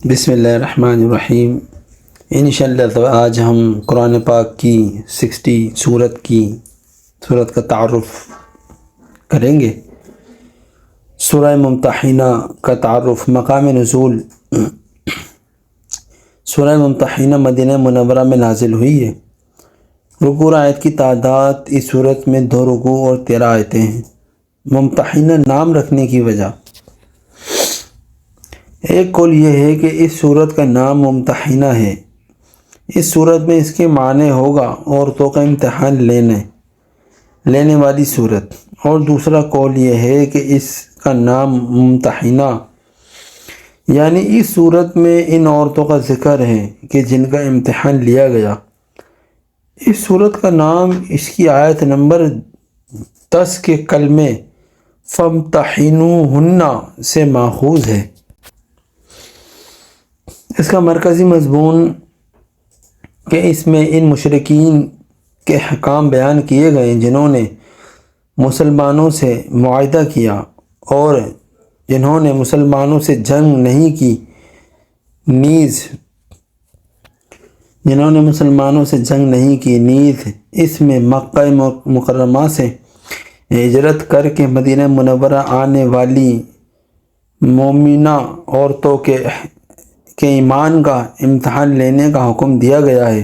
بسم اللہ الرحمن الرحیم۔ انشاءاللہ تو آج ہم قرآن پاک کی 60 سورت کا تعارف کریں گے۔ سورہ ممتحنہ کا تعارف۔ مقام نزول، سورہ ممتحنہ مدینہ منورہ میں نازل ہوئی ہے۔ رکوع اور آیت کی تعداد اس سورت میں 2 رکوع اور 13 آیتیں ہیں۔ ممتحنہ نام رکھنے کی وجہ، ایک قول یہ ہے کہ اس سورت کا نام ممتحنہ ہے، اس سورت میں اس کے معنی ہوگا عورتوں کا امتحان لینے والی سورت، اور دوسرا قول یہ ہے کہ اس کا نام ممتحنہ یعنی اس سورت میں ان عورتوں کا ذکر ہے کہ جن کا امتحان لیا گیا۔ اس سورت کا نام اس کی آیت نمبر 10 کے کلمے فامتحنوہن سے ماخوذ ہے۔ اس کا مرکزی مضمون کہ اس میں ان مشرکین کے حکام بیان کیے گئے جنہوں نے مسلمانوں سے معاہدہ کیا اور جنہوں نے مسلمانوں سے جنگ نہیں کی، نیز اس میں مکہ مکرمہ سے ہجرت کر کے مدینہ منورہ آنے والی مومنہ عورتوں کے ایمان کا امتحان لینے کا حکم دیا گیا ہے۔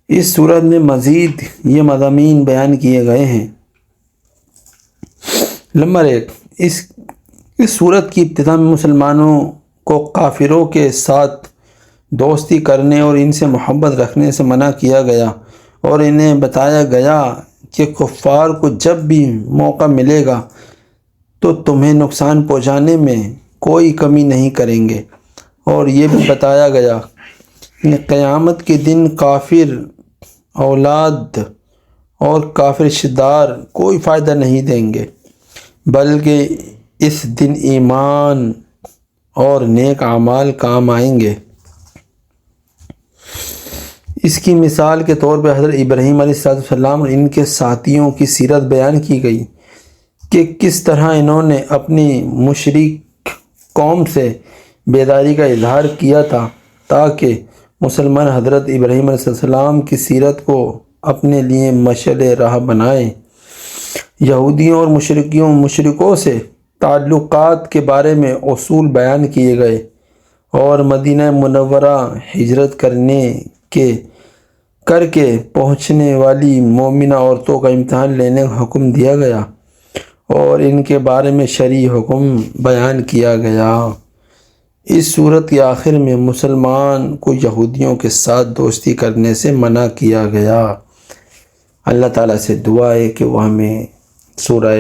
اس صورت میں مزید یہ مضامین بیان کیے گئے ہیں۔ نمبر 1، اس صورت کی ابتدا میں مسلمانوں کو کافروں کے ساتھ دوستی کرنے اور ان سے محبت رکھنے سے منع کیا گیا، اور انہیں بتایا گیا کہ کفار کو جب بھی موقع ملے گا تو تمہیں نقصان پہنچانے میں کوئی کمی نہیں کریں گے، اور یہ بھی بتایا گیا کہ قیامت کے دن کافر اولاد اور کافر رشتہ دار کوئی فائدہ نہیں دیں گے، بلکہ اس دن ایمان اور نیک اعمال کام آئیں گے۔ اس کی مثال کے طور پہ حضرت ابراہیم علیہ السلام اور ان کے ساتھیوں کی سیرت بیان کی گئی کہ کس طرح انہوں نے اپنی مشرک قوم سے بیداری کا اظہار کیا تھا تاکہ مسلمان حضرت ابراہیم علیہ السلام کی سیرت کو اپنے لیے مشعل راہ بنائیں۔ یہودیوں اور مشرکوں سے تعلقات کے بارے میں اصول بیان کیے گئے، اور مدینہ منورہ ہجرت کر کے پہنچنے والی مومنہ عورتوں کا امتحان لینے کا حکم دیا گیا، اور ان کے بارے میں شرعی حکم بیان کیا گیا۔ اس صورت کے آخر میں مسلمان کو یہودیوں کے ساتھ دوستی کرنے سے منع کیا گیا۔ اللہ تعالیٰ سے دعا ہے کہ وہ ہمیں سورہ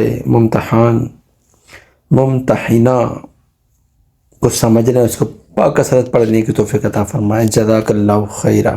ممتحنہ کو سمجھنے، اس کو پاک کثرت پڑھنے کی توفیق عطا فرمائے۔ جزاک اللہ خیرہ۔